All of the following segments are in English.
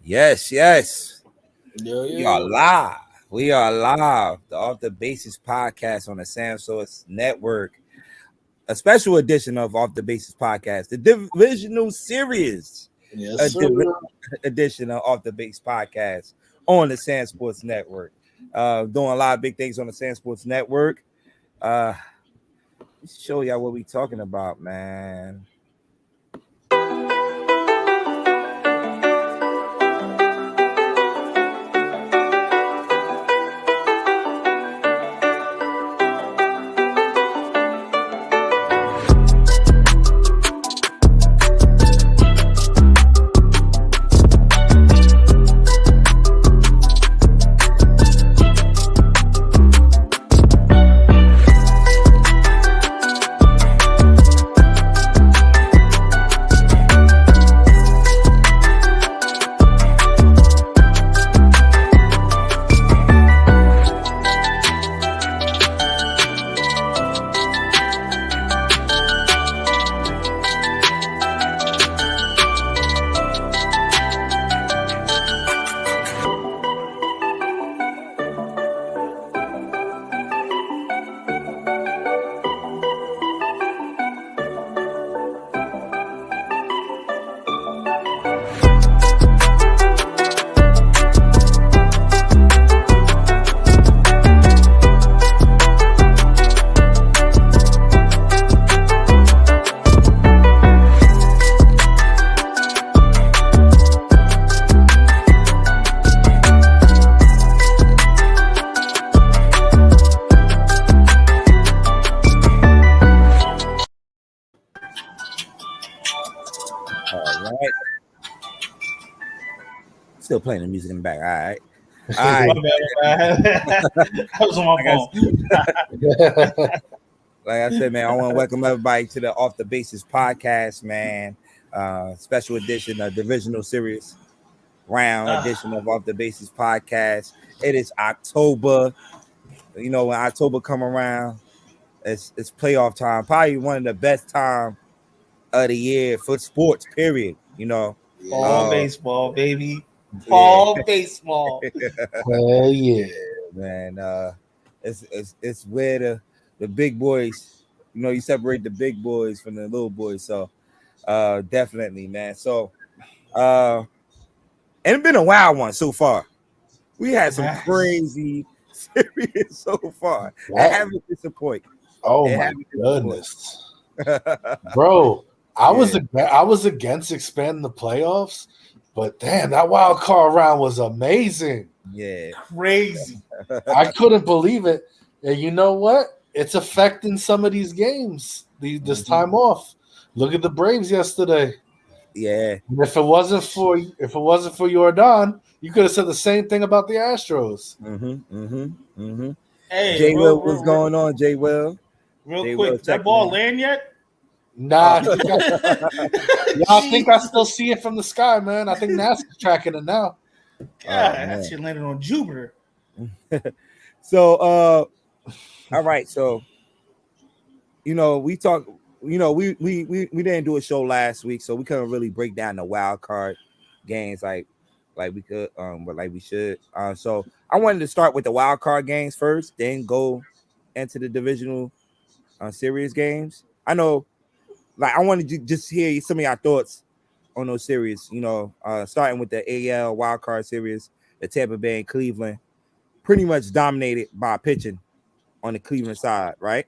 Yes. Yeah. We are live. The Off the Basis podcast on the SamzSportz Network. A special edition of Off the Basis podcast, the divisional series. Yes, sir. Edition of Off the Base podcast on the SamzSportz Network. Doing a lot of big things on the SamzSportz Network. Let's show y'all what we talking about, man. Still playing the music in the back. All right. That was on my phone. Like I said, man, I want to welcome everybody to the Off the Basis podcast, man. Special edition of divisional series round edition of Off the Basis podcast. It is October. You know, when October come around, it's playoff time. Probably one of the best time of the year for sports, period. You know. Fall baseball, baby. Fall baseball. Hell yeah, man. It's where the big boys, you know, you separate the big boys from the little boys. So definitely, man. So and it's been a wild one so far. We had some crazy series so far. I haven't disappointed. Oh my goodness. Bro, I was against expanding the playoffs. But damn, that wild card round was amazing. Yeah. Crazy. I couldn't believe it. And you know what? It's affecting some of these games. This time off. Look at the Braves yesterday. Yeah. And if it wasn't for Jordan, you could have said the same thing about the Astros. Hey, Jay Will, what's going on, Jay Will? Real quick, that ball land yet? Nah, y'all think I still see it from the sky, man. I think NASA's tracking it now. That shit landed on Jupiter. So, all right. So, you know, we talked. You know, we didn't do a show last week, so we couldn't really break down the wild card games like we could, but like we should. So I wanted to start with the wild card games first, then go into the divisional series games. I know. Like, I wanted to just hear some of your thoughts on those series, you know, starting with the AL wildcard series, the Tampa Bay and Cleveland, pretty much dominated by pitching on the Cleveland side, right?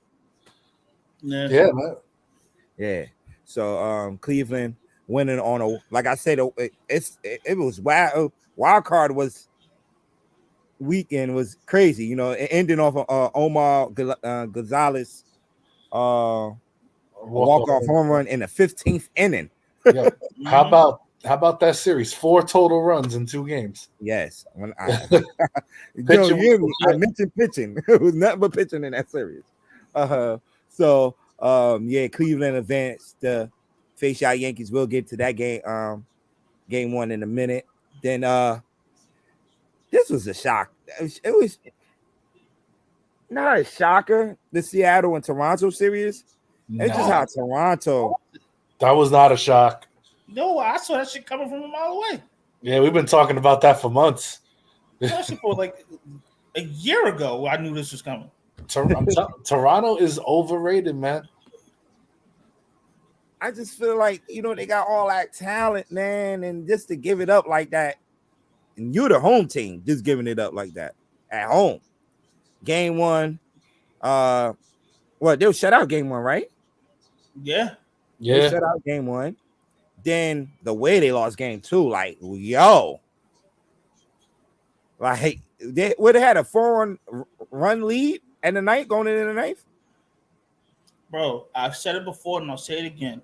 Yeah, man. Yeah. So Cleveland winning on a, like I said, it was wild. Wild card was weekend was crazy, you know, it ended off Omar Gonzalez walk-off home run in the 15th inning. Yeah. How about that series? 4 total runs in 2 games. Yes. When I mentioned pitching. It was nothing but pitching in that series. So Cleveland advanced to face y'all Yankees. We'll get to that game 1 in a minute. Then this was a shock. It was not a shocker, the Seattle and Toronto series. No. It's just how Toronto. That was not a shock. No, I saw that shit coming from a mile away. Yeah, we've been talking about that for months. That shit for like a year ago. I knew this was coming. Toronto is overrated, man. I just feel like, they got all that talent, man, and just to give it up like that, and you're the home team, just giving it up like that at home. Game one, they'll shut out game one, right? Yeah. They shut out game one. Then the way they lost game two, like, yo. Like, they would have had a 4-run lead and the ninth going into the ninth. Bro, I've said it before and I'll say it again.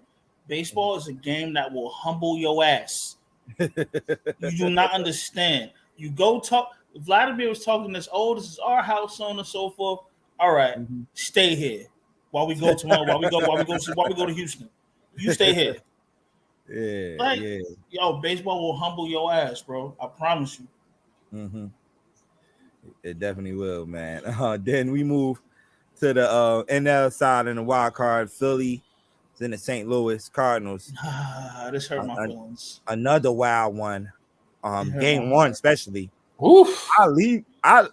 Baseball is a game that will humble your ass. You do not understand. You go talk. Vladimir was talking this. Oh, this is our house, so on and so forth. All right, stay here while we go tomorrow. While we go to Houston. You stay here. Yeah, Yo, baseball will humble your ass, bro. I promise you. Mm-hmm. It definitely will, man. Then we move to the NL side in the wild card. Philly is in the St. Louis Cardinals. This hurt my feelings. Another wild one. Game one, especially. Oof. I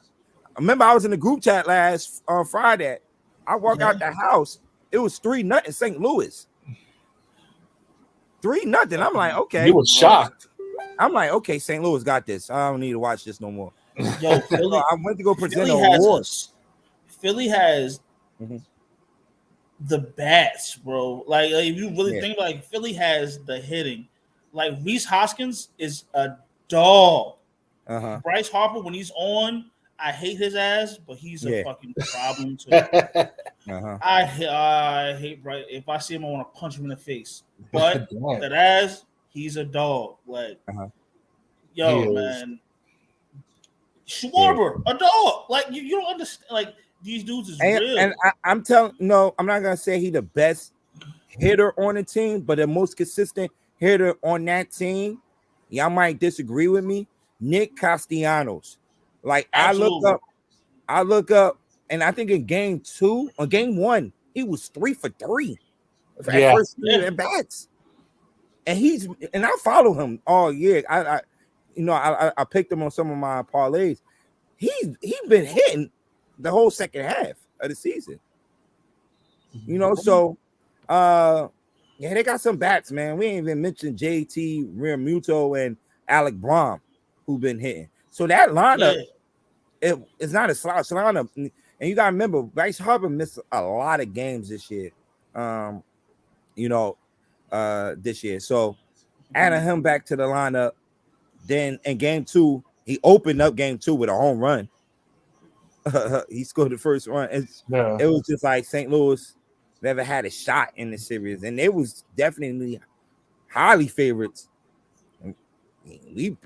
remember I was in the group chat last Friday. I walk out the house. It was 3-0 St. Louis. 3-0. I'm like, okay. You were shocked. I'm like, okay, St. Louis got this. I don't need to watch this no more. Yo, Philly, I went to go present awards. Philly has the bats, bro. Like if you really think like Philly has the hitting. Like Reese Hoskins is a dog. Bryce Harper, when he's on, I hate his ass, but he's a fucking problem too. I hate Bryce. If I see him, I want to punch him in the face. But that ass, he's a dog. Like, yo, man. Schwarber, a dog. Like you don't understand. Like these dudes is real. And I'm telling, no, I'm not gonna say he the best hitter on the team, but the most consistent hitter on that team. Y'all might disagree with me. Nick Castellanos. Like Absolutely. I look up, and I think in game one, he was 3 for 3 for first year at bats. And I follow him all year. I picked him on some of my parlays. He's been hitting the whole second half of the season. So they got some bats, man. We ain't even mentioned JT Realmuto and Alec Braun, who've been hitting. So that lineup, it's not a slouch lineup. And you gotta remember, Bryce Harper missed a lot of games this year. This year. So adding him back to the lineup. Then in game two, he opened up game two with a home run. He scored the first run. It was just like St. Louis never had a shot in the series, and it was definitely highly favorites. We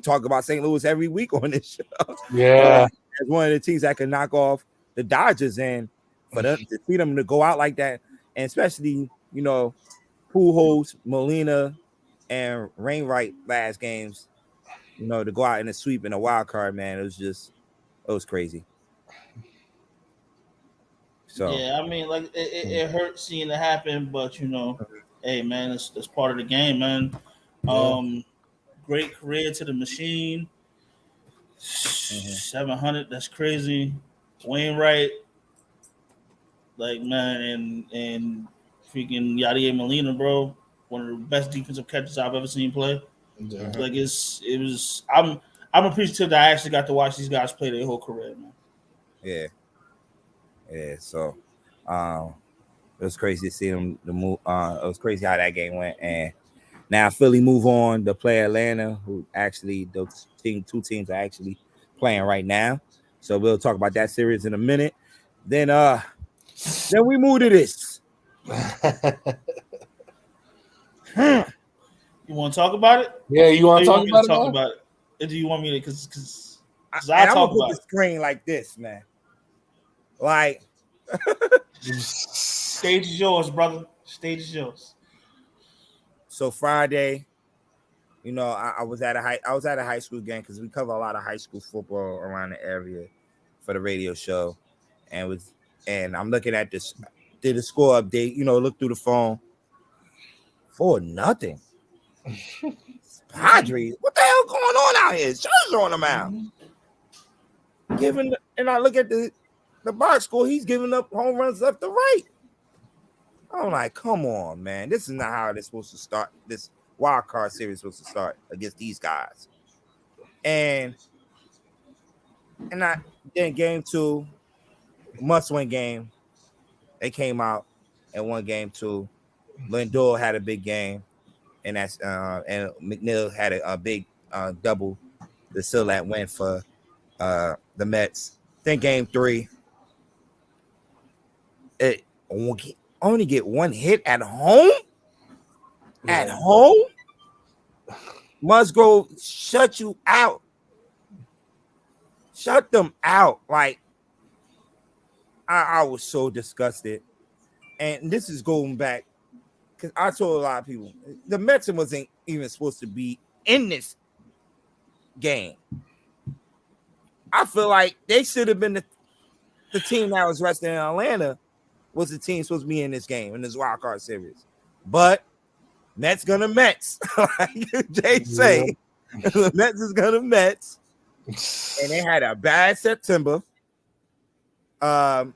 talk about St. Louis every week on this show. Yeah, as one of the teams that could knock off the Dodgers, and for them to see them to go out like that, and especially Pujols, Molina, and Rainwright last games, to go out in a sweep in a wild card, man, it was crazy. So yeah, I mean, like it hurt seeing it happen, but hey, man, it's part of the game, man. Great career to the machine. 700, that's crazy. Wainwright, like, man, and freaking Yadier Molina, bro. One of the best defensive catchers I've ever seen play. Yeah. Like it was. I'm appreciative that I actually got to watch these guys play their whole career, man. Yeah. So, it was crazy to see them move. It was crazy how that game went, and now Philly move on to play Atlanta, who actually those two teams are actually playing right now. So we'll talk about that series in a minute. Then we move to this. You want to talk about it? Yeah, you want to talk about it? Or do you want me to? Because I'm gonna put the screen like this, man. Like, stage is yours, brother. Stage is yours. So Friday, I was at a high school game because we cover a lot of high school football around the area for the radio show, and I'm looking at this. Did a score update? Look through the phone. 4-0. Padres, what the hell going on out here? Scherzer on the mound. And I look at the box score, he's giving up home runs left to right. I'm like, come on, man. This is not how it's supposed to start. This wild card series is supposed to start against these guys. And then game 2, must-win game. They came out and won game 2. Lindor had a big game, and and McNeil had a big double to seal that win for the Mets. Then game 3, it only get one hit at home. At home, Musgrove shut you out. Shut them out. Like, I was so disgusted. And this is going back, because I told a lot of people, the Mets wasn't even supposed to be in this game. I feel like they should have been the team that was resting in Atlanta was the team supposed to be in this game, in this wild card series. But Mets gonna Mets, like Jay say. The Mets is gonna Mets. And they had a bad September. And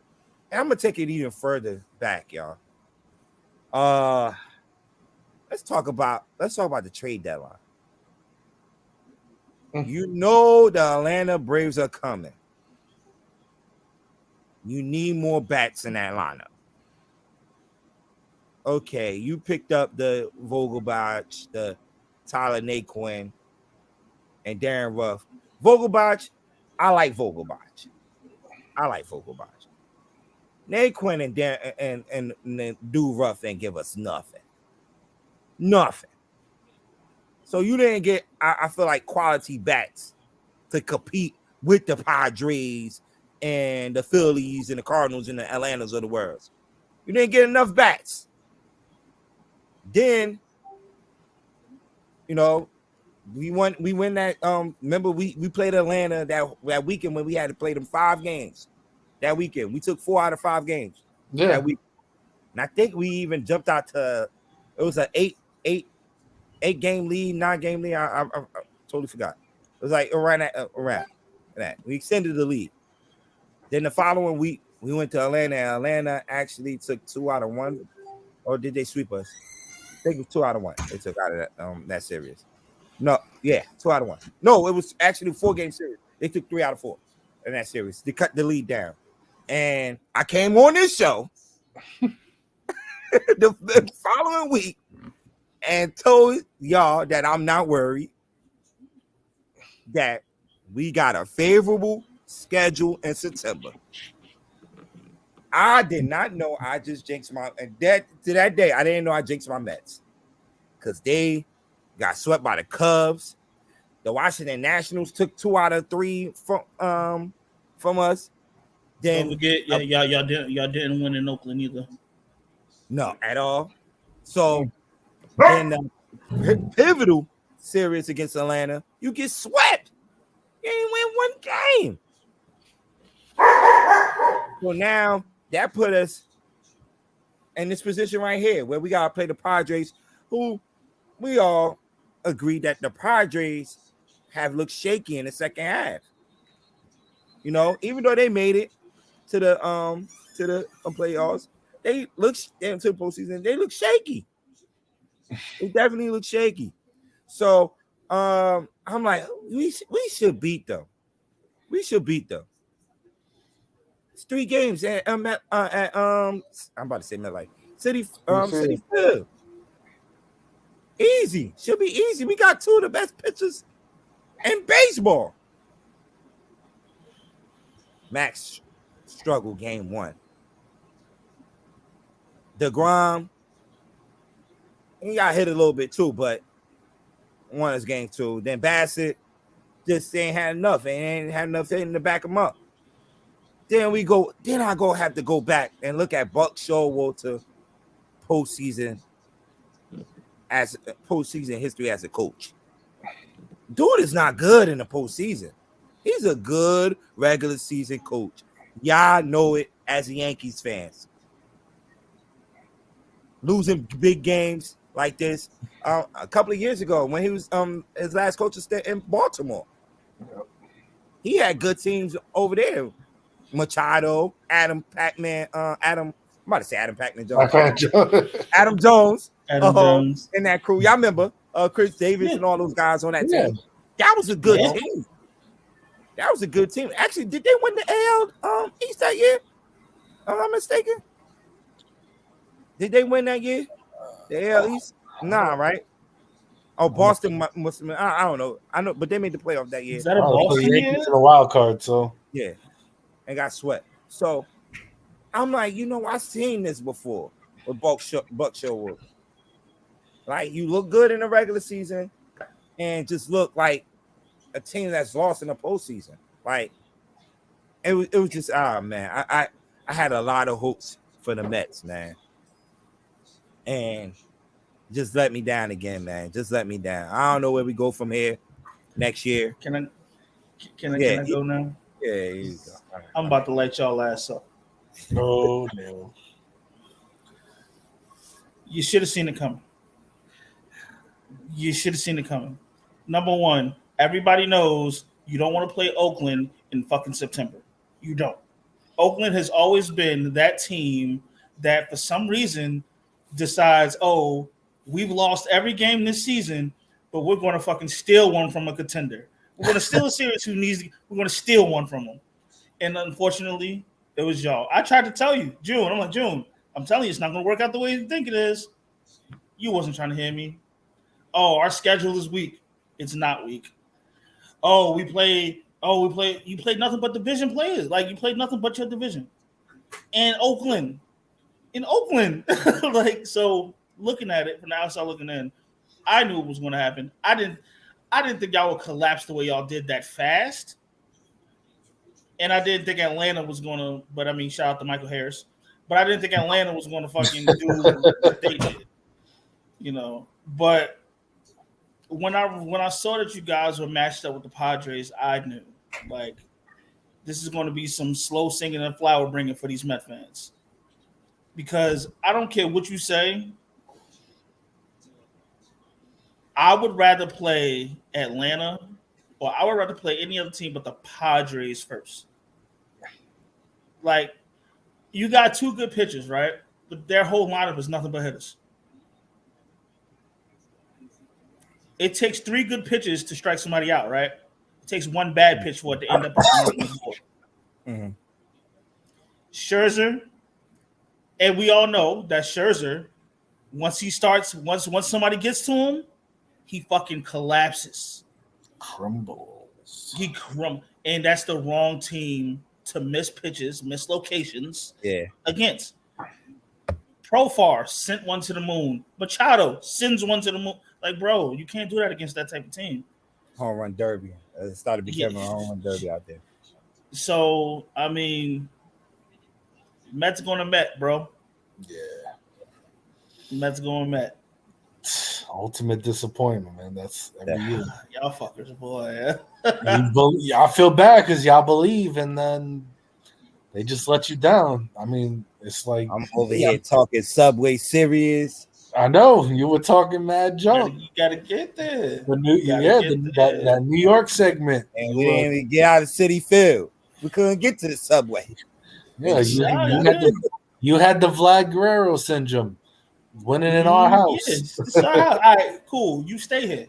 I'm gonna take it even further back, y'all. Let's talk about the trade deadline. You know the Atlanta Braves are coming. You need more bats in that lineup. Okay, you picked up the Vogelbach, the Tyler Naquin, and Darren Ruff. Vogelbach, I like Vogelbach. Naquin and Darren and Do Ruff ain't give us nothing. So you didn't get, I feel like, quality bats to compete with the Padres and the Phillies and the Cardinals and the Atlantas of the world. You didn't get enough bats. Then, we win that. Remember, we played Atlanta that weekend when we had to play them 5 games. That weekend, we took 4 out of 5 games. Yeah. That week. And I think we even jumped out to, it was an 8 game lead, 9 game lead. I totally forgot. It was like around that. We extended the lead. Then the following week, we went to Atlanta. And Atlanta actually took 2 out of 1, or did they sweep us? I think it was 2 out of 1. They took out of that series. No, yeah, 2 out of 1. No, it was actually a 4-game series. They took 3 out of 4 in that series. They cut the lead down. And I came on this show the following week and told y'all that I'm not worried, that we got a favorable schedule in September. I did not know I just jinxed that day. I didn't know I jinxed my Mets because they got swept by the Cubs. The Washington Nationals took 2 out of 3 from us. Then don't forget, y'all didn't win in Oakland either. No, at all. So in the pivotal series against Atlanta, you get swept. You ain't win 1 game. So now that put us in this position right here where we gotta play the Padres, who we all agree that the Padres have looked shaky in the second half. Even though they made it to the playoffs, they look into the postseason. They look shaky. They definitely look shaky. So I'm like, we should beat them. We should beat them. It's 3 games at I'm about to say MetLife City Field. Easy. Should be easy. We got 2 of the best pitchers in baseball. Max struggled game 1. DeGrom, he got hit a little bit too, but won his game 2. Then Bassett just ain't had enough. Ain't had enough hitting to back him up. Then I have to go back and look at Buck Showalter postseason history as a coach. Dude is not good in the postseason. He's a good regular season coach. Y'all know it as Yankees fans. Losing big games like this a couple of years ago when he was his last coaching stint in Baltimore. He had good teams over there. Machado, Adam Pac-Man, I'm about to say Adam Pac-Man Jones. Adam Jones. Jones. In that crew. Y'all remember Chris Davis and all those guys on that team. That was a good team. That was a good team. Actually, did they win the AL East that year? Am I mistaken? Did they win that year? The AL East? Nah, right? Oh, Boston must have been. I don't know. I know, but they made the playoff that year. Is that a Boston year? In a wild card, so yeah, and got swept. So I'm like, I've seen this before with Buck Sherwood. Like, you look good in the regular season, and just look like a team that's lost in the postseason. Like, it was just man, I had a lot of hopes for the Mets, man, and just let me down again, man. Just let me down. I don't know where we go from here next year. Can I go now? Yeah, you go. Right. I'm about to light y'all ass up. Oh no. You should have seen it coming. Number one, everybody knows you don't want to play Oakland in fucking September. You don't. Oakland has always been that team that for some reason decides, oh, we've lost every game this season, but we're going to fucking steal one from a contender. We're going to steal a series we're going to steal one from them. And unfortunately, it was y'all. I tried to tell you, June. I'm like, June, I'm telling you, it's not going to work out the way you think it is. You wasn't trying to hear me. Oh, our schedule is weak. It's not weak. You played nothing but division players. Like, you played nothing but your division. And Oakland. Like, so looking at it from the outside looking in, I knew it was going to happen. I didn't think y'all would collapse the way y'all did that fast. And I didn't think Atlanta was going to, but I mean, shout out to Michael Harris. But I didn't think Atlanta was going to fucking do what they did. But when I saw that you guys were matched up with the Padres, I knew, like, this is going to be some slow singing and flower bringing for these Met fans. Because I don't care what you say, I would rather play Atlanta, or I would rather play any other team but the Padres first. Like, you got two good pitchers, right? But their whole lineup is nothing but hitters. It takes three good pitches to strike somebody out, right? It takes one bad pitch for it to end up mm-hmm. Scherzer, and we all know that Scherzer, once somebody gets to him, he fucking collapses. Crumbles. And that's the wrong team to miss pitches, miss locations against. Profar sent one to the moon. Machado sends one to the moon. Like, bro, you can't do that against that type of team. Home run derby. It started becoming a home run derby out there. So, I mean, Mets going to Met, bro. Yeah. Mets going Met. Ultimate disappointment, man. That's every year. Y'all fuckers, boy. I feel bad because y'all believe, and then they just let you down. I mean, it's like I'm over here talking Subway Series. I know you were talking mad junk. You gotta get there. That New York segment, and we didn't even get out of City Field. We couldn't get to the Subway. Yeah, you had the Vlad Guerrero syndrome, winning in our house. Yes. All right, cool. You stay here.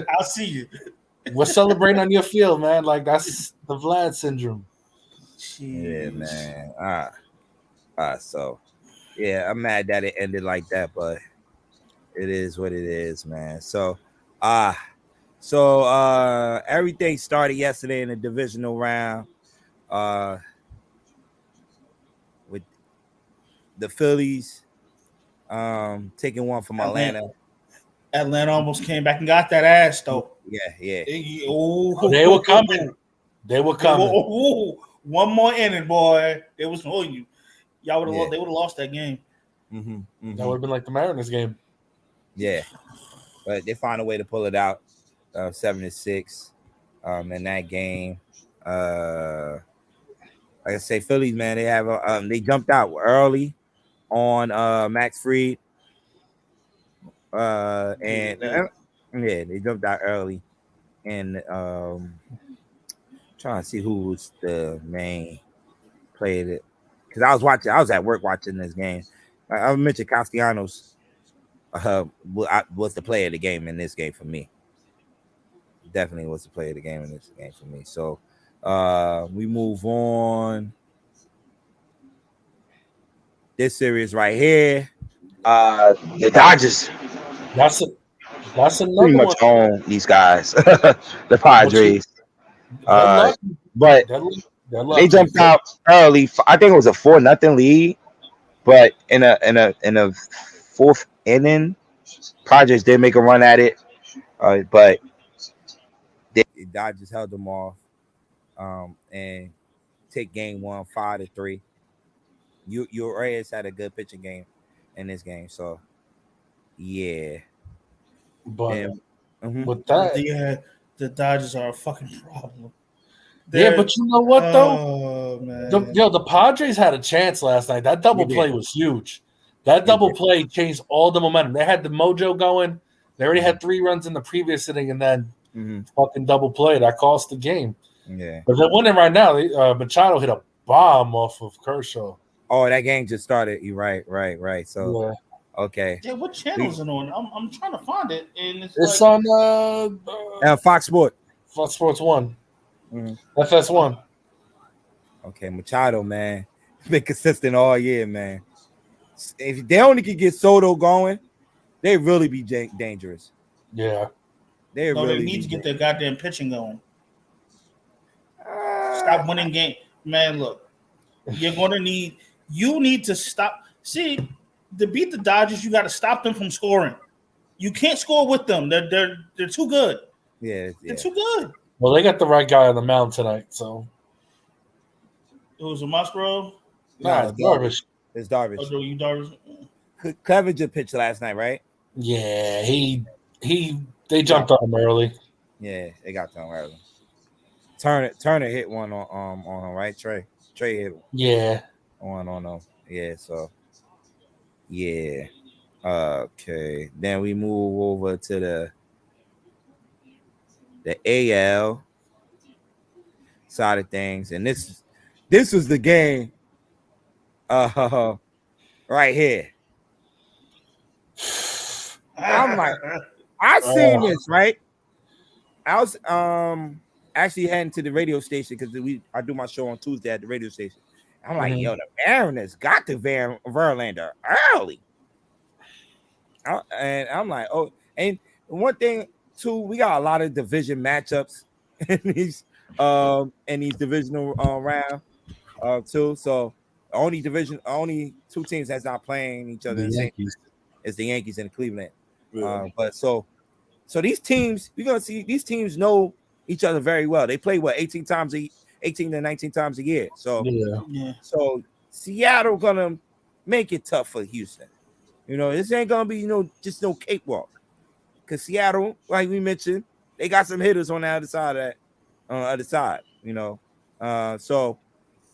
I'll see you. We're celebrating on your field, man. Like, that's the Vlad syndrome. Jeez. Yeah, man. So. Yeah, I'm mad that it ended like that, but it is what it is, man. So everything started yesterday in the divisional round with the Phillies taking one from Atlanta. Atlanta almost came back and got that ass, though. Yeah. They were coming. One more inning, boy. They was holding you. Y'all would have lost. They would have lost that game. Mm-hmm. That would have been like the Mariners game. Yeah, but they found a way to pull it out, 7-6, in that game. Like I say, Phillies, man, they have they jumped out early on Max Fried, And yeah, they jumped out early, and trying to see who was the main player because I was at work watching this game. I mentioned Castellanos was the player of the game in this game for me. Definitely was the player of the game in this game for me. So we move on. This series right here. The Dodgers That's pretty another much one. own these guys, the Padres. They're lucky. But They're they lucky. jumped out early. I think it was a 4-0 lead. But in a fourth inning, Padres did make a run at it. But The Dodgers held them off and take game 1 5-3. You Reyes had a good pitching game in this game, so yeah. But And, with that, the Dodgers are a fucking problem. yeah, but you know what though? Oh man, the Padres had a chance last night. That double play was huge. That double play changed all the momentum. They had the mojo going. They already had 3 runs in the previous inning, and then fucking double play that cost the game. Yeah, but they're winning right now. Machado hit a bomb off of Kershaw. Oh, that game just started. You right. So okay. Yeah, what channel is it on? I'm trying to find it, and it's like, on Fox Sports. Fox Sports 1. FS1. Okay, Machado, man, been consistent all year, man. If they only could get Soto going, they really be dangerous. Yeah, they need to get their goddamn pitching going. Stop winning game, man. Look, you need to stop. See, to beat the Dodgers, you got to stop them from scoring. You can't score with them. They're too good. Yeah, they're too good. Well, they got the right guy on the mound tonight, so. It was a Musgrove? Nah, Darvish. It's Darvish. Oh, you Darvish? Clevenger pitched last night, right? Yeah, they jumped on him early. Yeah, they got to him early. Turner hit one on him, right? Trey hit one on him. Yeah, so yeah. Okay. Then we move over to the AL side of things, and this was the game right here. I'm like, I seen this, right? I was actually heading to the radio station because I do my show on Tuesday at the radio station. I'm like, yo, the Mariners got to Verlander early. And I'm like, oh, and one thing too, we got a lot of division matchups in these divisional round too. So only 2 teams that's not playing each other. The Yankees. Is the Yankees and Cleveland. Yeah. But so these teams, we're gonna see these teams know each other very well. They play 18 to 19 times a year. So so Seattle gonna make it tough for Houston. This ain't gonna be just no cakewalk. Because Seattle, like we mentioned, they got some hitters on the other side of that. So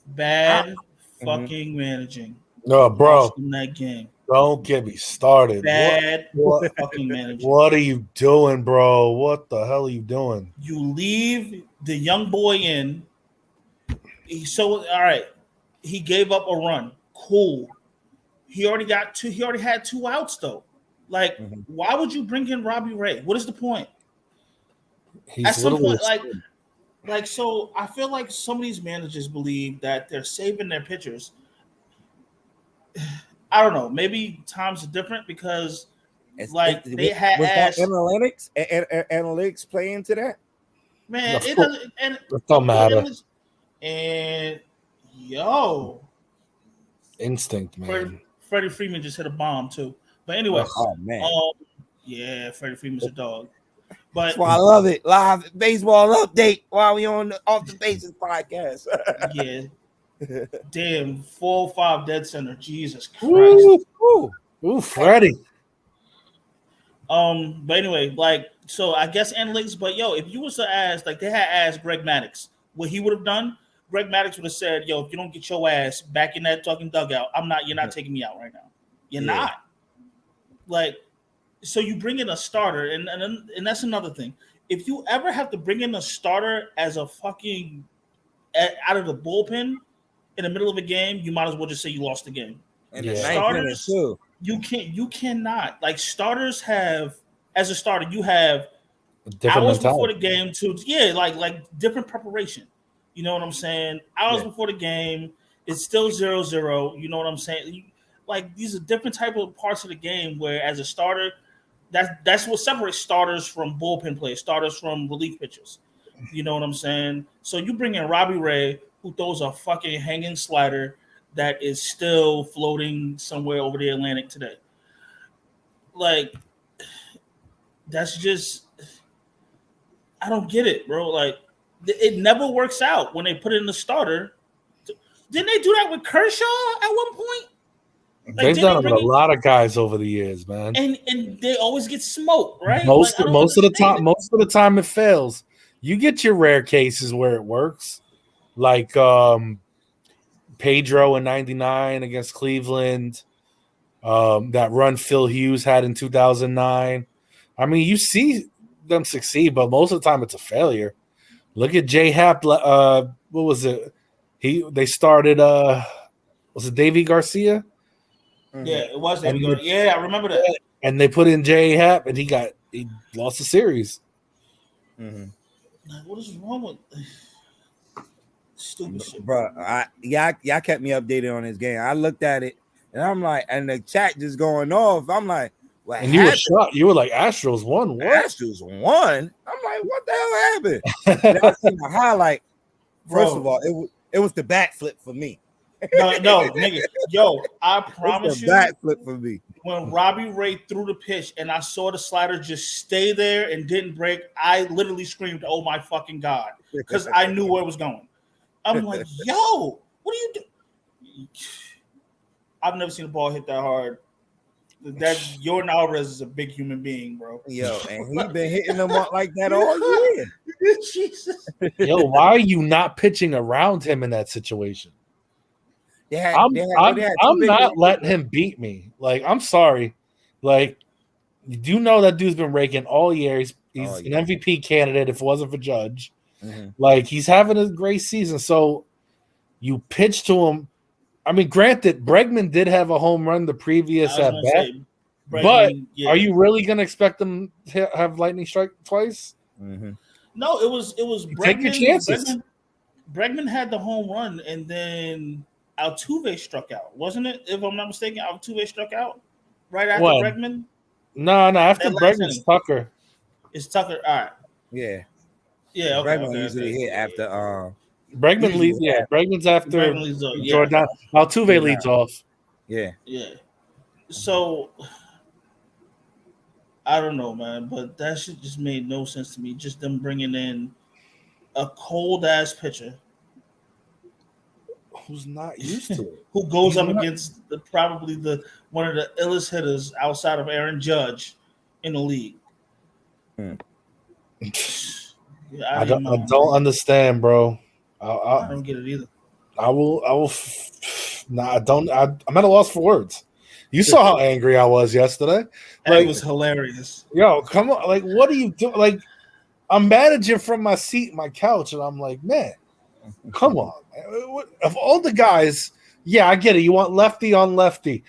bad fucking managing. No, bro. In that game. Don't get me started. Bad fucking managing. What are you doing, bro? What the hell are you doing? You leave the young boy in. All right. He gave up a run. Cool. He already had 2 outs though. Like, why would you bring in Robbie Ray? What is the point? At some point, so I feel like some of these managers believe that they're saving their pitchers. I don't know. Maybe times are different because, they had analytics play into that. Man, it doesn't. And it don't matter. And instinct, man. Freddie Freeman just hit a bomb too. But anyway, yeah, Freddie Freeman's a dog. But that's why I love it. Live baseball update while we on the Off the Bases podcast. Yeah. Damn, 4-5 dead center. Jesus Christ. Ooh, Freddie. But anyway, so I guess analytics, but if you was to ask, they had asked Greg Maddux what he would have done, Greg Maddux would have said, yo, if you don't get your ass back in that fucking dugout, you're not taking me out right now. You're not. So you bring in a starter, and that's another thing. If you ever have to bring in a starter as a fucking out of the bullpen in the middle of a game, you might as well just say you lost the game. And the ninth inning too. You cannot, like, starters have, as a starter, you have different hours mentality. before the game to like different preparation. You know what I'm saying? Hours before the game, it's still 0-0. You know what I'm saying? Like, these are different type of parts of the game where, as a starter, that's what separates starters from bullpen players, starters from relief pitchers. You know what I'm saying? So you bring in Robbie Ray, who throws a fucking hanging slider that is still floating somewhere over the Atlantic today. Like, that's just, I don't get it, bro. Like, it never works out when they put in the starter. Didn't they do that with Kershaw at one point? Like, they've done it with a lot of guys over the years, man. And they always get smoked, right? Most of the time it fails. You get your rare cases where it works, like Pedro in '99 against Cleveland, that run Phil Hughes had in 2009. I mean, you see them succeed, but most of the time it's a failure. Look at J Happ. What was it? They started. Was it Davey Garcia? Yeah, it was Davey Garcia. Yeah, I remember that. And they put in J Happ, and he lost the series. Mm-hmm. What is wrong with stupid shit, bro? Y'all kept me updated on this game. I looked at it, and I'm like, and the chat just going off. I'm like, what? And you were shocked. You were like, Astros won. What? Astros won. I'm like, what the hell happened? And I seen the highlight. First of all, it was the backflip for me. No, nigga. Yo, I promise you, backflip for me. When Robbie Ray threw the pitch and I saw the slider just stay there and didn't break, I literally screamed, "Oh my fucking God!" Because I knew where it was going. I'm like, yo, what are you doing? I've never seen a ball hit that hard. Jordan Alvarez is a big human being, bro. Yo, and he's been hitting them up like that all year. Jesus. Yo, why are you not pitching around him in that situation? I'm not letting him beat me. Like, I'm sorry. Like, you do know that dude's been raking all year. He's an MVP candidate if it wasn't for Judge. Mm-hmm. Like, he's having a great season. So you pitch to him. I mean, granted, Bregman did have a home run the previous at bat. But are you really going to expect them to have lightning strike twice? Mm-hmm. No, it was Bregman. Take your chances. Bregman had the home run, and then Altuve struck out, wasn't it? If I'm not mistaken, Altuve struck out right after Bregman. No, after Bregman's Tucker. It's Tucker. All right. Yeah. Yeah. Okay, Bregman usually hit after. Bregman leads. Yeah, Bregman's after Jordan. Altuve leads off. Yeah. Yeah. So I don't know, man, but that shit just made no sense to me. Just them bringing in a cold ass pitcher who's not used to it, who goes up against probably one of the illest hitters outside of Aaron Judge in the league. I don't understand, bro. I don't get it either. I will. Nah, I don't. I'm at a loss for words. You saw how angry I was yesterday. Like, it was hilarious. Yo, come on! Like, what are you doing? Like, I'm managing from my seat, my couch, and I'm like, man, come on. Of all the guys, yeah, I get it. You want lefty on lefty.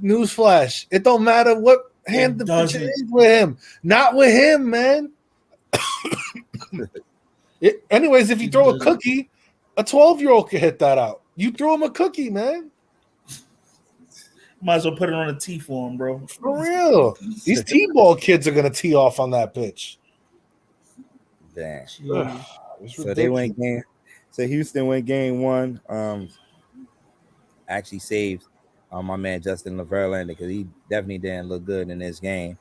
Newsflash: it don't matter what hand the pitcher is with him. Not with him, man. Anyways, if you throw a cookie, a 12-year-old could hit that out. You throw him a cookie, man. Might as well put it on a tee for him, bro. For real. These T-ball kids are going to tee off on that pitch. Damn. So they went game. So Houston went game one. Actually saved my man Justin Verlander because he definitely didn't look good in this game.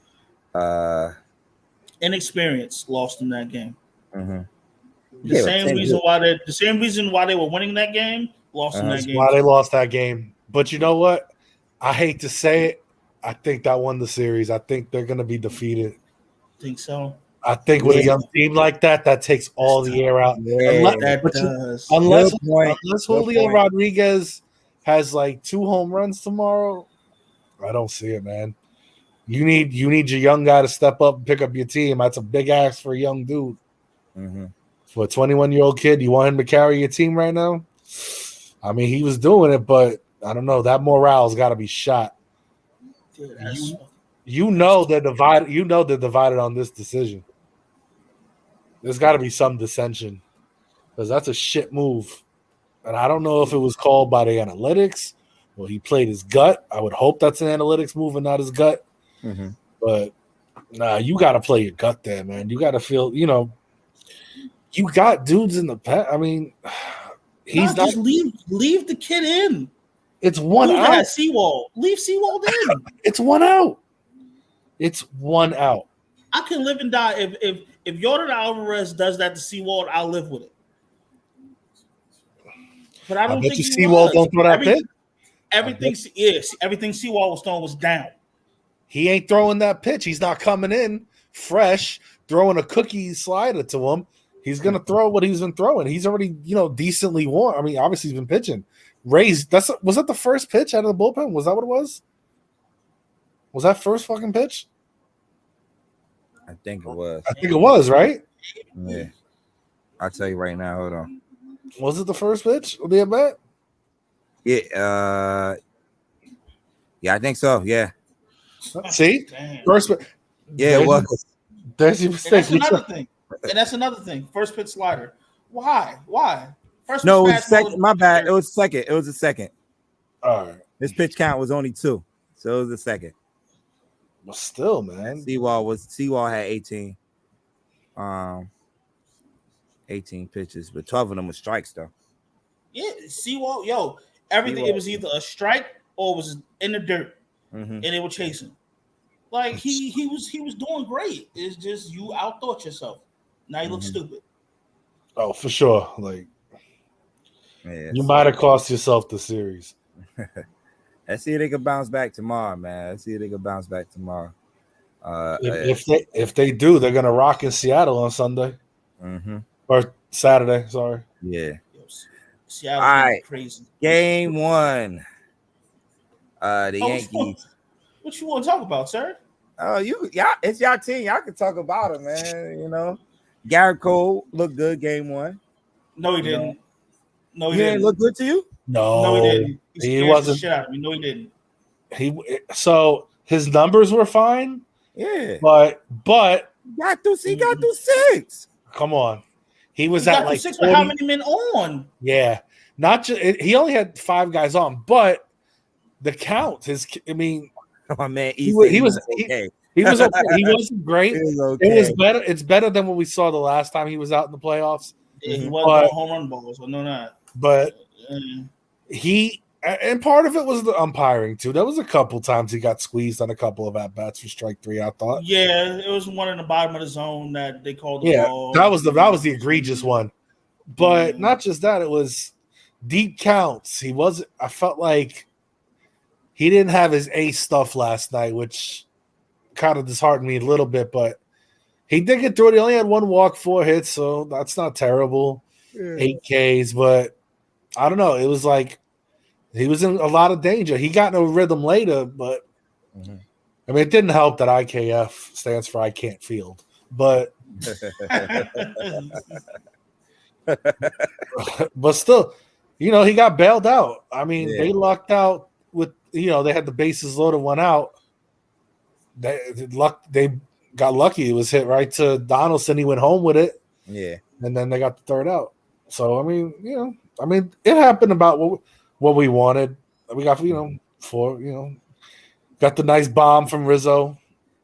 Inexperience lost in that game. Mm-hmm. The same reason why they were winning that game lost in that game. Why they lost that game. But you know what? I hate to say it. I think that won the series. I think they're going to be defeated. Think so? I think with a young team like that takes all the air out. Unless Julio Rodriguez has like 2 home runs tomorrow, I don't see it, man. You need your young guy to step up and pick up your team. That's a big ask for a young dude. Mm-hmm. For a 21-year-old kid, you want him to carry your team right now? I mean, he was doing it, but I don't know. That morale's got to be shot. Dude, you know they're divided. You know they're divided on this decision. There's got to be some dissension because that's a shit move. And I don't know if it was called by the analytics or he played his gut. I would hope that's an analytics move and not his gut. Mm-hmm. But nah, you got to play your gut there, man. You got to feel, you got dudes in the past. I mean, he's not. Just leave the kid in. It's one out. That Seawald. Leave Seawald in. It's one out. It's one out. I can live and die. If Jordan Alvarez does that to Seawald, I'll live with it. But I don't think Seawald don't throw that pitch. Everything Seawald was throwing was down. He ain't throwing that pitch. He's not coming in fresh, throwing a cookie slider to him. He's gonna throw what he's been throwing. He's already, decently warm. I mean, obviously he's been pitching. Was that the first pitch out of the bullpen? Was that what it was? Was that first fucking pitch? I think it was. I think it was, right? Yeah. I'll tell you right now. Hold on. Was it the first pitch of the at bat? Yeah. Yeah, I think so. Yeah. See? Damn. First. Yeah, it was. There's your mistake. And that's another thing. First pitch slider. Why? First no, pitch it was second. My bad. It was second. It was a second. All right. This pitch count was only 2, so it was a second. But still, man. Seawald had 18. 18 pitches, but 12 of them were strikes though. Yeah, Seawald, everything. It was either a strike or it was in the dirt, and they were chasing. Like he was doing great. It's just you outthought yourself. Now you look stupid. Oh, for sure. Like yeah, you might have cost yourself the series. Let's see if they can bounce back tomorrow, man. If they do, they're gonna rock in Seattle on Sunday. Or Saturday, sorry. Yeah. Seattle. All right. Crazy. Game 1. The Yankees. What you want to talk about, sir? Oh, it's y'all team. Y'all can talk about it, man. Garrett Cole looked good game 1. No, he didn't. No, he didn't look good to you? No, he didn't. He wasn't. The shit out of me. No, he didn't. So his numbers were fine. Yeah. But he got through 6. Come on. He was at like 6 with how many men on? Yeah. Not just he only had 5 guys on, but the count, oh man, he was okay. He wasn't great. Okay. It was better. It's better than what we saw the last time he was out in the playoffs. Yeah, he wasn't home run balls. I know that. But and part of it was the umpiring too. There was a couple times he got squeezed on a couple of at bats for strike 3. I thought. Yeah, it was one in the bottom of the zone that they called the ball. That was the egregious one. But not just that, it was deep counts. I felt like he didn't have his ace stuff last night, which kind of disheartened me a little bit. But he did get through it. He only had 1 walk, 4 hits, so that's not terrible. 8 Ks, but I don't know. It was like he was in a lot of danger. He got in a rhythm later, but it didn't help that IKF stands for I can't field. But but still, he got bailed out. They lucked out with they had the bases loaded, 1 out. They got lucky. It was hit right to Donaldson. He went home with it. Yeah. And then they got the 3rd out. So it happened about what we wanted. We got got the nice bomb from Rizzo.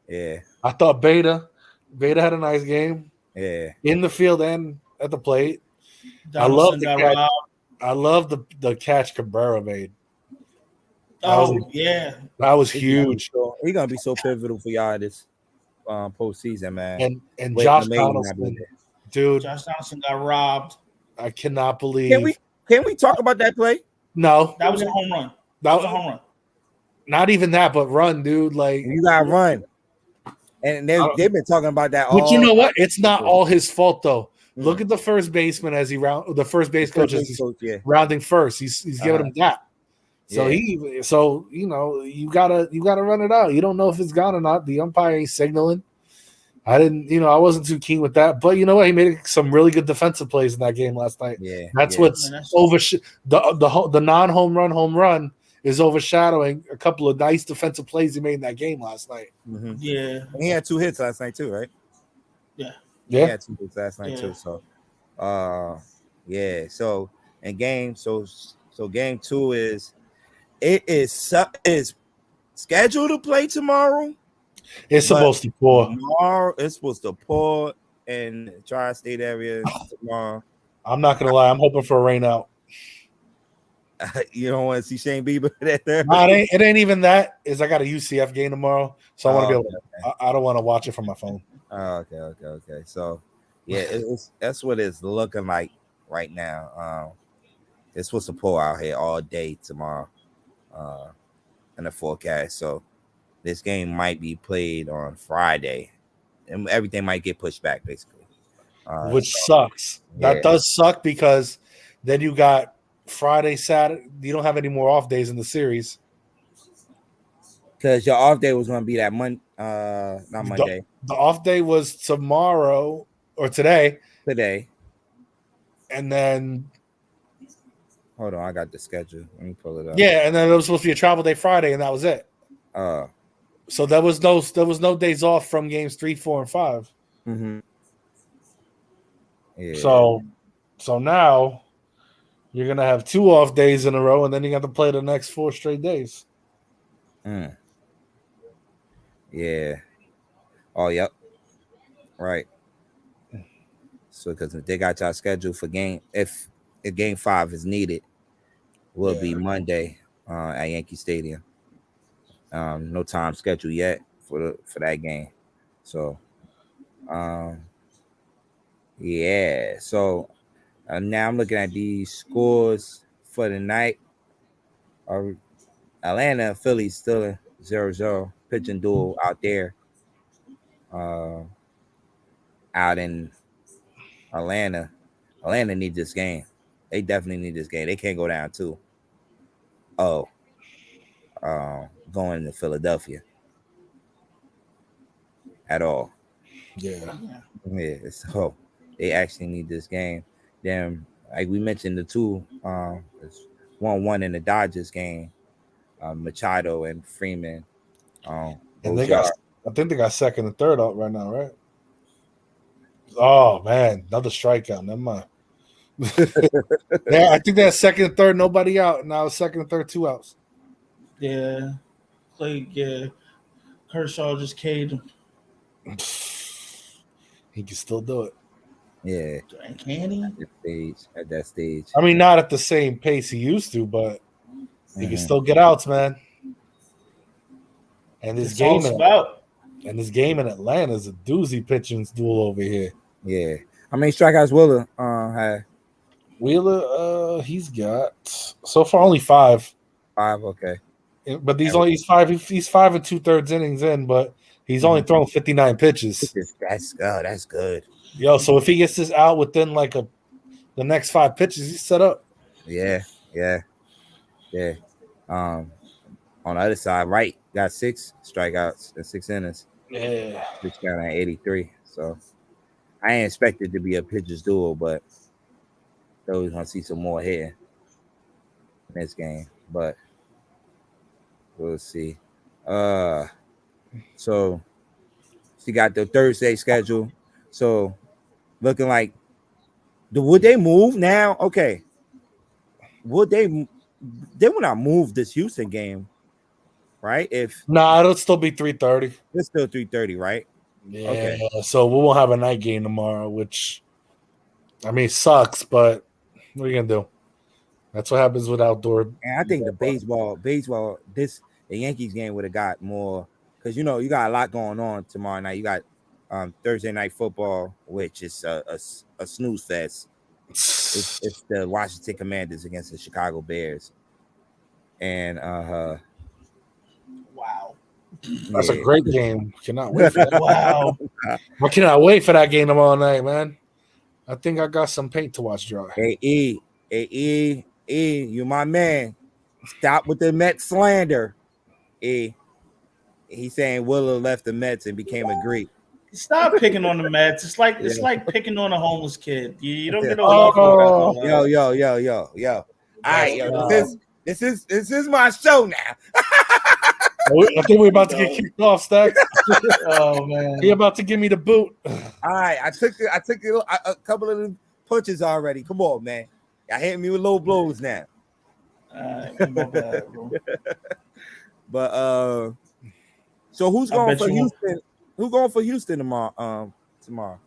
Yeah. I thought Beta had a nice game. Yeah. In the field and at the plate. Donaldson I love the catch Cabrera made. Yeah. That was huge. He's gonna be so pivotal for y'all this postseason, man. And Josh Donaldson, dude. Josh Donaldson got robbed. I cannot believe. Can we talk about that play? No. That was a home run. That was a home run. Not even that, but run, dude. Like you got run. And they've been talking about that. But you know what? It's not all his fault though. Look at the first baseman as the first base coach as he's rounding first. He's giving him that. So you gotta run it out. You don't know if it's gone or not. The umpire ain't signaling. I wasn't too keen with that. But you know what? He made some really good defensive plays in that game last night. Yeah, that's what's the non-home run is overshadowing a couple of nice defensive plays he made in that game last night. Mm-hmm. Yeah, and he had 2 hits last night too, right? Yeah. He had 2 hits last night too. So, So in game, so game 2 is scheduled to play tomorrow. It's supposed to pour. Tomorrow it's supposed to pour in the tri-state area tomorrow. I'm not gonna lie, I'm hoping for a rain out. You don't want to see Shane Bieber there? Nah, it ain't even that. I got a UCF game tomorrow, so I want to be able to. I don't want to watch it from my phone. Oh, okay. So, that's what it's looking like right now. It's supposed to pour out here all day tomorrow, in the forecast. So, this game might be played on Friday, and everything might get pushed back, basically. Which sucks. Yeah. That does suck because then you got Friday, Saturday. You don't have any more off days in the series. Because your off day was going to be that not Monday. The off day was tomorrow or today. Today. And then. Hold on, I got the schedule. Let me pull it up. Yeah, and then there was supposed to be a travel day Friday, and that was it. So there was no days off from games 3, 4, and 5. Mm-hmm. Yeah. So now you're gonna have 2 off days in a row, and then you got to play the next 4 straight days. Yeah. Oh, yep. Right. So because if they got y'all scheduled for if game 5 is needed, will be Monday at Yankee Stadium. No time scheduled yet for that game. So, So now I'm looking at these scores for the night. Atlanta and Philly still in 0-0 pitching duel out there. Out in Atlanta. Atlanta needs this game. They definitely need this game. They can't go down 2. Going to Philadelphia at all. Yeah. So they actually need this game. Then, like we mentioned, the 2 it's 1-1 in the Dodgers game. Machado and Freeman. And I think they got 2nd and 3rd out right now, right? Oh man, another strikeout. Never mind. I think that's 2nd and 3rd, nobody out. Now 2nd and 3rd, 2 outs. Yeah. Kershaw just K'd him. He can still do it. Yeah. Can he? At that stage. I mean, not at the same pace he used to, but he can still get outs, man. And this game in Atlanta is a doozy pitching duel over here. Yeah. How many strikeouts Wheeler had? Wheeler, he's got so far only 5. 5, okay. But he's 5 and 2/3 innings in, but he's only thrown 59 pitches. That's good. Yo, so if he gets this out within the next 5 pitches, he's set up. Yeah. On the other side, Wright got 6 strikeouts and 6 innings. Yeah. Which got an 83. So I ain't expected to be a pitcher's duel, but though we're gonna see some more here in this game. But we'll see. So she got the Thursday schedule. So looking like would they move now? Okay. Would they will not move this Houston game, right? It'll still be 3:30. It's still 3:30, right? Yeah. Okay. So we won't have a night game tomorrow, which I mean sucks, but what are you gonna do? That's what happens with outdoor. And I think the baseball, the Yankees game would have got more because you got a lot going on tomorrow night. You got Thursday night football, which is a snooze fest. It's the Washington Commanders against the Chicago Bears, and wow, that's a great game. Cannot wait for that. Wow, I cannot wait for that game tomorrow night, man. I think I got some paint to watch dry. Hey, E, you my man. Stop with the Mets slander. He's saying Willa left the Mets and became a Greek. Stop picking on the Mets. It's like picking on a homeless kid. You don't get no love for it. Yo. All right, yo. This is my show now. I think we're about to get kicked off, Stacks. Oh man, you're about to give me the boot. All right, I took a couple of the punches already. Come on, man. Y'all hitting me with low blows now. My bad, bro. But so who's going for Houston? Who's going for Houston tomorrow?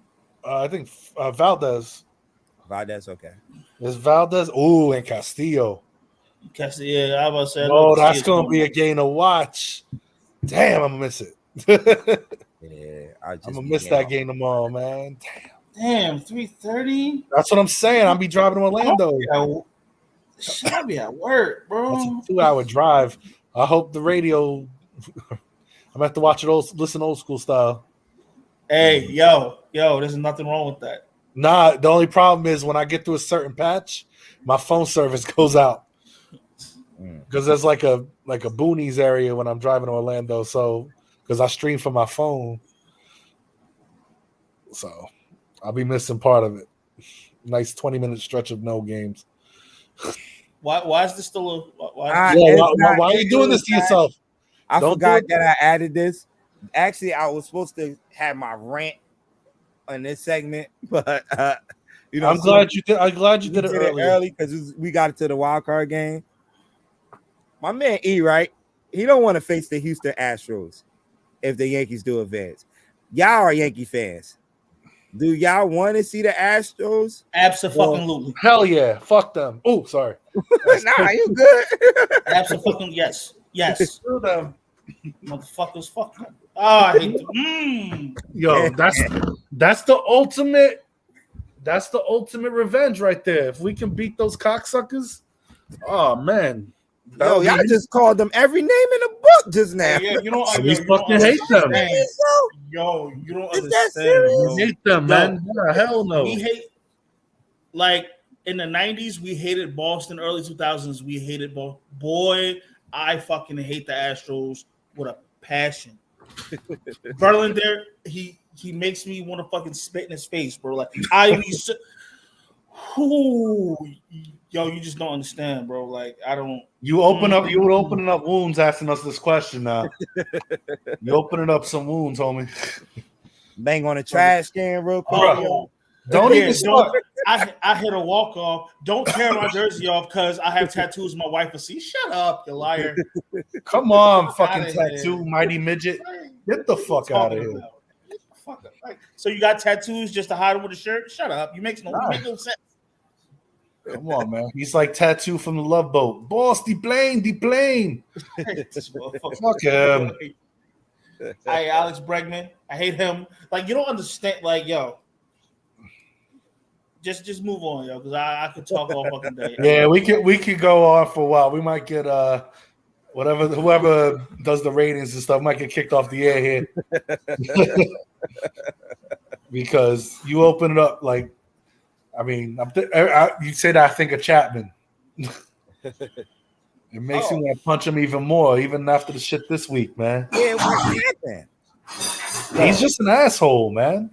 I think Valdez. Valdez, okay. There's Valdez. Ooh, and Castillo. Yeah, I was saying. Oh, that's gonna be a game to watch. Damn, I'm gonna miss it. Yeah, I'm gonna miss that game tomorrow, man. Damn, 3:30. That's what I'm saying. I'll be driving to Orlando. I'll be at work, bro. That's a 2-hour drive. I hope the radio. I'm gonna have to watch it listen old school style. Hey, yo, there's nothing wrong with that. Nah, the only problem is when I get to a certain patch, my phone service goes out. Because there's like a boonies area when I'm driving to Orlando, so because I stream from my phone, so I'll be missing part of it. Nice 20-minute stretch of no games. Why is this still why are you doing this to yourself? I forgot that I added this. Actually, I was supposed to have my rant on this segment, but I'm glad you did. I'm glad you did it early because we got to the wild card game. My man E, right? He don't want to face the Houston Astros if the Yankees do advance. Y'all are Yankee fans. Do y'all want to see the Astros? Absolutely. Hell yeah. Fuck them. Oh, sorry. Nah, you good. Absolutely, yes. Screw them. Motherfuckers, fuck them. Oh, I hate them. Yo, that's the ultimate. That's the ultimate revenge right there. If we can beat those cocksuckers, oh man. Yo, y'all just called them every name in the book just now. Yeah, you don't. We fucking hate them. Yo, you don't understand. We hate them, man. Yeah, hell no. We hate. Like in the 90s, we hated Boston. Early 2000s, we hated Boston. Boy, I fucking hate the Astros with a passion. Verlander, he makes me want to fucking spit in his face, bro. Like yo, you just don't understand, bro. Like I don't. You would opening up wounds asking us this question now. You opening up some wounds, homie. Bang on a trash can real quick. Don't even start. I hit a walk off. Don't tear my jersey off because I have tattoos my wife will see. Shut up, you liar. Come on, fucking tattoo, mighty midget. Get the fuck out of here. So you got tattoos just to hide them with a shirt? Shut up. You make no sense. Come on, man. He's like Tattoo from the Love Boat. Boss, the plane. Fuck him. Hey, Alex Bregman. I hate him. Like, you don't understand. Like, yo. Just move on, yo, because I could talk all fucking day. Yeah, we could go on for a while. We might get whoever does the ratings and stuff might get kicked off the air here. Because you open it up like, I mean, you say that I think of Chapman. It makes me want to punch him even more, even after the shit this week, man. Yeah, what happened? He's just an asshole, man.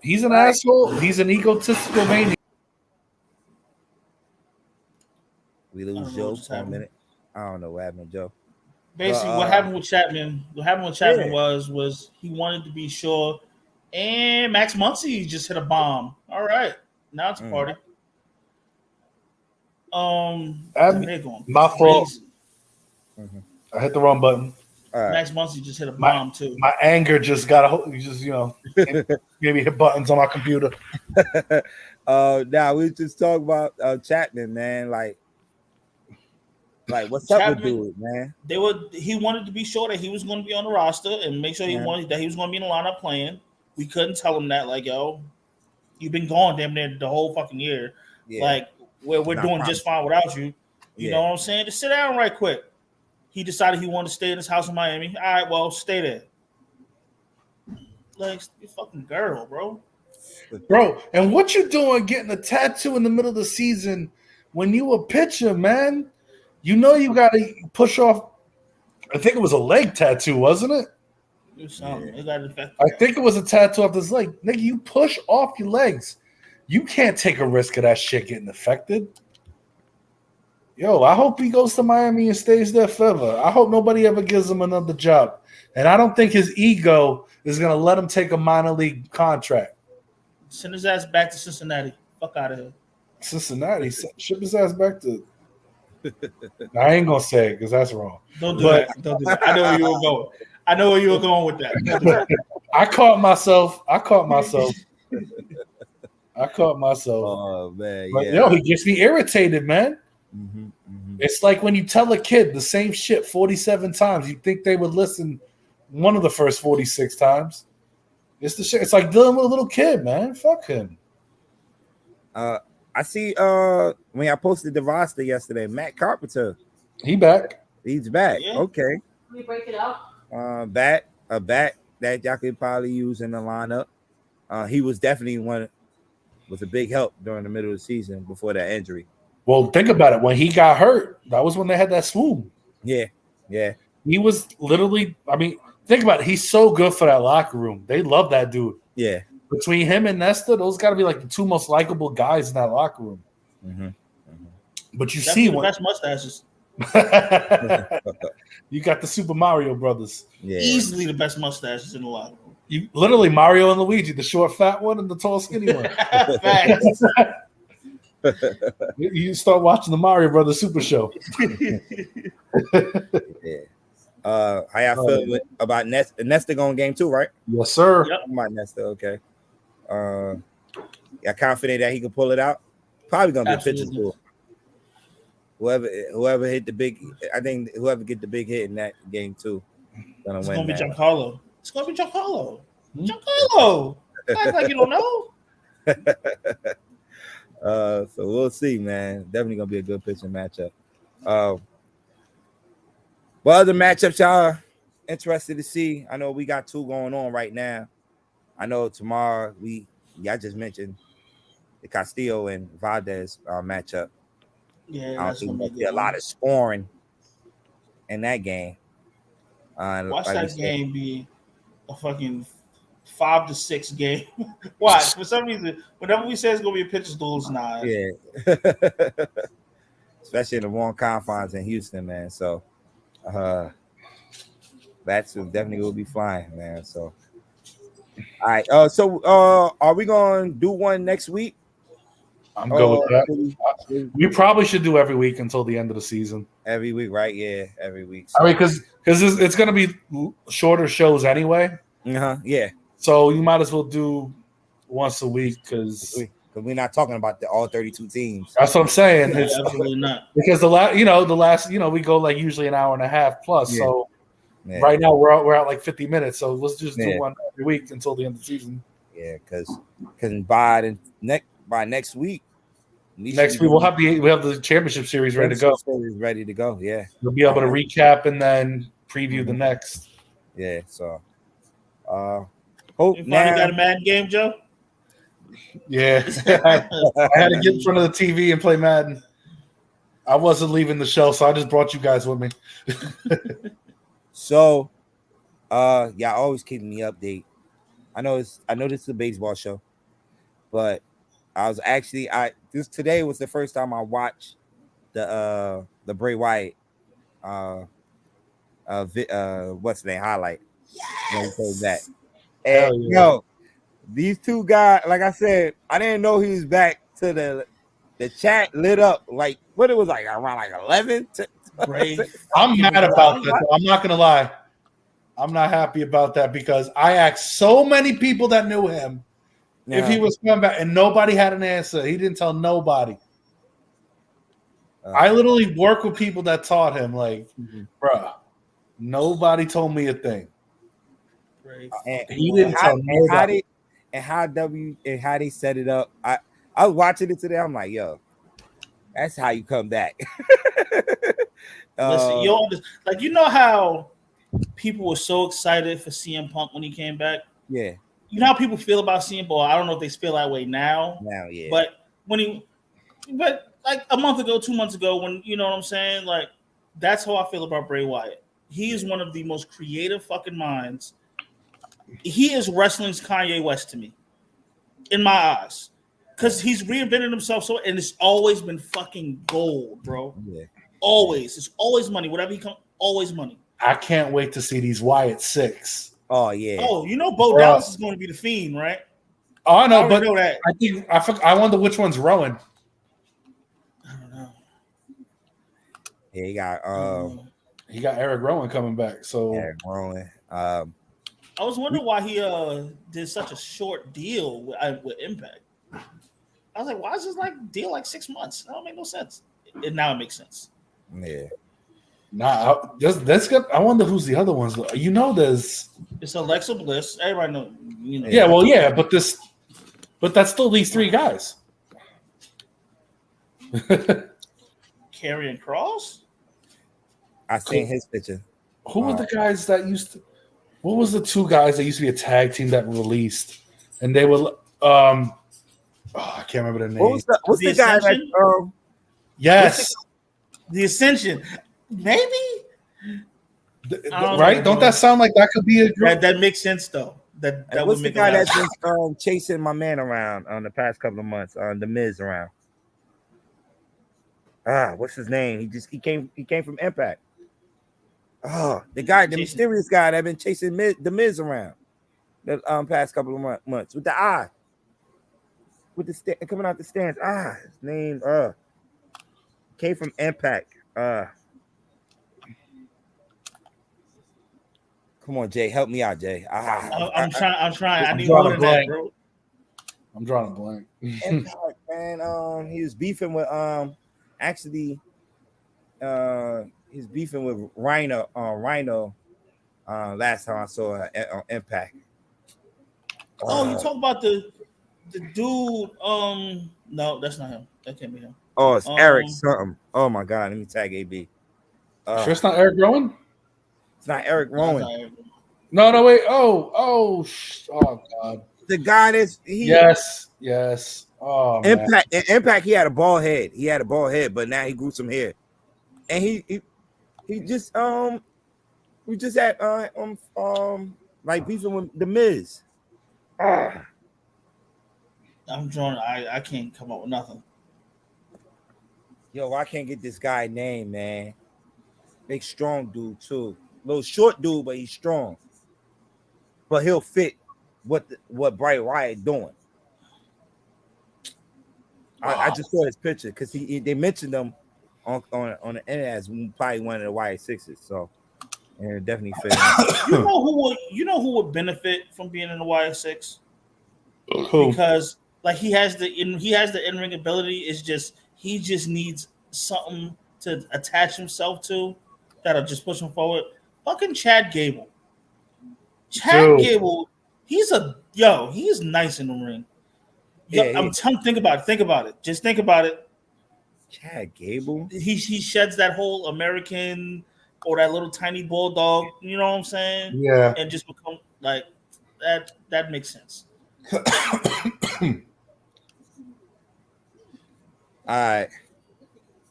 He's an asshole. He's an egotistical maniac. We lose Joe for a minute. I don't know what happened, Joe. Basically, what happened with Chapman? What happened with Chapman was he wanted to be sure, and Max Muncy just hit a bomb. All right, now it's a party. My fault. I hit the wrong button. Right. Max Muncy just hit a bomb too. My anger just got maybe hit buttons on my computer. Now we just talk about Chapman, man. Like what's up with dude, man? He wanted to be sure that he was going to be on the roster and make sure he was going to be in the lineup playing. We couldn't tell him that, like, yo, you've been gone damn near the whole fucking year. Yeah. Like we're doing just fine without you. You know what I'm saying? Just sit down right quick. He decided he wanted to stay in his house in Miami. All right, well, stay there. Like, you fucking girl, bro. Bro, and what you doing getting a tattoo in the middle of the season when you a pitcher, man? You know you got to push off. I think it was a leg tattoo, wasn't it? I think it was a tattoo off his leg. Nigga, you push off your legs. You can't take a risk of that shit getting affected. Yo, I hope he goes to Miami and stays there forever. I hope nobody ever gives him another job. And I don't think his ego is going to let him take a minor league contract. Send his ass back to Cincinnati. Fuck out of here. Cincinnati? Ship his ass back to... I ain't going to say it because that's wrong. Don't do that. I know where you were going. I know where you were going with that. I caught myself. Oh, man. But, yo, he gets me irritated, man. It's like when you tell a kid the same shit 47 times, you think they would listen one of the first 46 times. It's the shit. It's like dealing with a little kid, man. Fuck him. I see when I posted the roster yesterday, Matt Carpenter. He back. He's back. Yeah. Okay. Let me break it up. A bat that y'all could probably use in the lineup. He was definitely was a big help during the middle of the season before that injury. Well, think about it. When he got hurt, that was when they had that swoon. Yeah. He was literally, I mean, think about it. He's so good for that locker room. They love that dude. Yeah. Between him and Nesta, those got to be like the two most likable guys in that locker room. But you see the best mustaches. You got the Super Mario brothers. Yeah. Easily the best mustaches in the locker room. You literally Mario and Luigi, the short fat one and the tall skinny one. Facts. You start watching the Mario Brothers Super Show. Yeah. How y'all feel about Nesta? Nesta going game 2, right? Yes, sir. Yep. About Nesta, okay. Y'all confident that he can pull it out? Probably gonna be a pitcher's duel. Whoever hit the big, I think whoever get the big hit in that game 2, gonna win. It's gonna be that. Giancarlo. It's gonna be Giancarlo. Giancarlo. Act like you don't know. So we'll see, man. Definitely gonna be a good pitching matchup. What other matchups y'all interested to see? I know we got 2 going on right now. I know tomorrow y'all just mentioned the Castillo and Valdez matchup. Yeah, I don't think there'll be a lot of scoring in that game. Watch like that game be a fucking 5-6 game. Watch. For some reason, whenever we say it's gonna be a pitcher's duel, it's not. Yeah. Especially in the warm confines in Houston, man. So that's definitely will be flying, man. So all right. Are we gonna do one next week? I'm good with that. We probably should do every week until the end of the season. Every week, right? Yeah, every week. So. I mean, because it's going to be shorter shows anyway. Yeah. So you might as well do once a week because we're not talking about all 32 teams. That's what I'm saying. It's absolutely not. Because the last we go like usually an hour and a half plus. Yeah. So right now we're at like 50 minutes. So let's just do one every week until the end of the season. Yeah, because by next week. Next week we'll have the championship series ready to go. Ready to go, yeah. We'll be able to recap and then preview the next. Yeah, so you finally got a Madden game, Joe? Yeah. I had to get in front of the TV and play Madden. I wasn't leaving the show, so I just brought you guys with me. So y'all always keeping me update. I know this is a baseball show, but I was actually today was the first time I watched the Bray Wyatt what's the name highlight. Yes. That. And these 2 guys, like I said, I didn't know he was back to the chat lit up like what it was like around like 11. I'm mad about that. I'm not gonna lie. I'm not happy about that because I asked so many people that knew him if he was coming back, and nobody had an answer. He didn't tell nobody. I literally work with people that taught him, like, bruh, nobody told me a thing. He didn't tell nobody. How they set it up. I was watching it today. I'm like, yo, that's how you come back. Listen, you know how people were so excited for CM Punk when he came back? Yeah. You know how people feel about CM Punk? I don't know if they feel that way now. Now, yeah. But like a month ago, 2 months ago, when you know what I'm saying. Like that's how I feel about Bray Wyatt. He is one of the most creative fucking minds. He is wrestling's Kanye West to me, in my eyes, because he's reinvented himself so, and it's always been fucking gold, bro. Yeah. Always, it's always money. Whatever he comes, always money. I can't wait to see these Wyatt 6. Oh yeah. Oh, you know, Bo Dallas is going to be the Fiend, right? Oh, I know, I but know that. I wonder which one's Rowan. I don't know. Yeah, he got Eric Rowan coming back. So Eric Rowan. I was wondering why he did such a short deal with Impact. I was like, why is this deal like 6 months? That don't make no sense. Now it makes sense. Yeah. Nah, I wonder who's the other ones. You know, there's it's Alexa Bliss. Everybody know. You know. Yeah, well, yeah, but that's still these 3 guys. Karrion Kross. I seen his picture. Who were the guys that used to? What was the 2 guys that used to be a tag team that released? And they were I can't remember their name. What's the guy that yes. The Ascension. Maybe. Right? Don't that sound like that could be a group? That makes sense though. That what's would the make guy that's been chasing my man around on the past couple of months? The Miz around. What's his name? He came from Impact. Oh, the mysterious guy that been chasing the Miz around the past couple of months with the eye, with the coming out the stands. His name came from Impact. Come on, Jay, help me out, Jay. I'm trying. I need more than that, bro. I'm drawing a blank. Impact, man. He was beefing with he's beefing with Rhino. Last time I saw on Impact. You talk about the dude. No, that's not him. That can't be him. Oh, it's Eric something. Oh my god, let me tag AB. Sure, it's not Eric Rowan. It's not Eric Rowan. No, wait. Oh, God. The guy that's Yes. Oh, Impact. Man. Impact. He had a bald head, but now he grew some hair, and he just we just had like beefing with the Miz. I'm drawing. I can't come up with nothing. Yo, I can't get this guy name, man. Big strong dude too. Little short dude, but he's strong. But he'll fit what Bray Wyatt doing. I just saw his picture because they mentioned him on the internet as probably one of the Wyatt 6s. So and it definitely fit. You know who would benefit from being in the Wyatt 6? Who? Because like he has the in-ring ability. It's just he just needs something to attach himself to that'll just push him forward. Fucking Chad Gable. Gable, he's nice in the ring. Think about it. Just think about it. Chad Gable. He sheds that whole American or that little tiny bulldog. You know what I'm saying? Yeah. And just become like that. That makes sense. All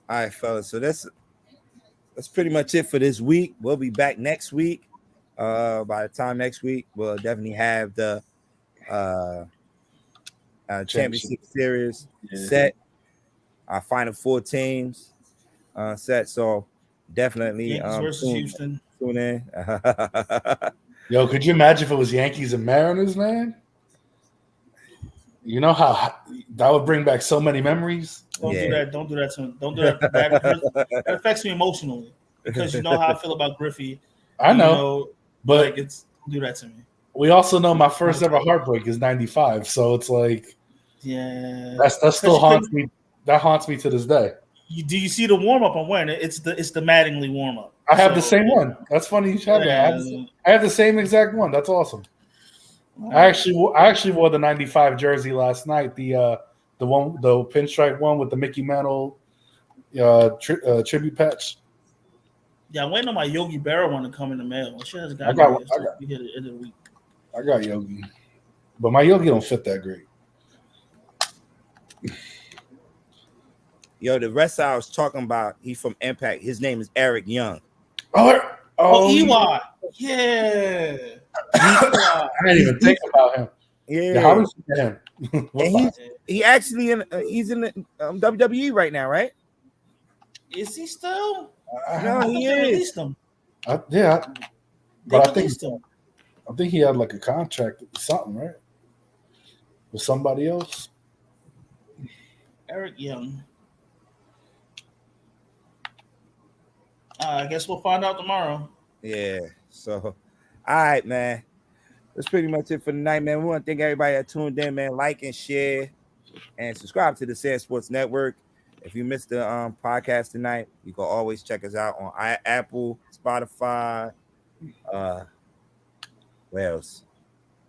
right, fellas. So that's pretty much it for this week. We'll be back next week. By the time next week, we'll definitely have the championship series set. Our final 4 teams set. So definitely Houston. Tune in. Yo, could you imagine if it was Yankees and Mariners, man? You know how that would bring back so many memories. Don't do that. Don't do that to me. Don't do that. That affects me emotionally because you know how I feel about Griffey. I know, but don't do that to me. We also know my first ever heartbreak is '95, so it's like, that still haunts me. That haunts me to this day. Do you see the warm up I'm wearing? It's the Mattingly warm up. I have the same one. That's funny you have that. I have the same exact one. That's awesome. I actually wore the '95 jersey last night. The pinstripe one with the Mickey Mantle tribute patch. Yeah, I'm waiting on my Yogi Berra one to come in the mail. I got Yogi, but my Yogi don't fit that great. Yo, the rest I was talking about, he's from Impact. His name is Eric Young. EY. Yeah. I didn't even think about him. Yeah, how is him? And he actually he's in the WWE right now, right? Is he still? No, he They is. released him. Yeah, They but released him. I think he had like a contract with something, right? With somebody else. Eric Young. I guess we'll find out tomorrow. Yeah. So, all right, man. That's pretty much it for tonight, man. We want to thank everybody that tuned in, man. Like and share and subscribe to the SamzSportz Network. If you missed the podcast tonight, you can always check us out on Apple, Spotify, where else?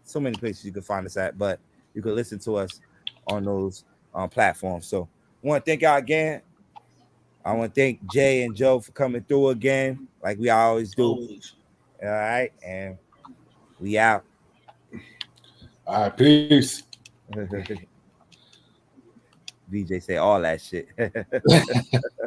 So many places you can find us at, but you can listen to us on those platforms. So I want to thank y'all again. I want to thank Jay and Joe for coming through again, like we always do. Always. All right, and we out. All right, peace. VJ say all that shit.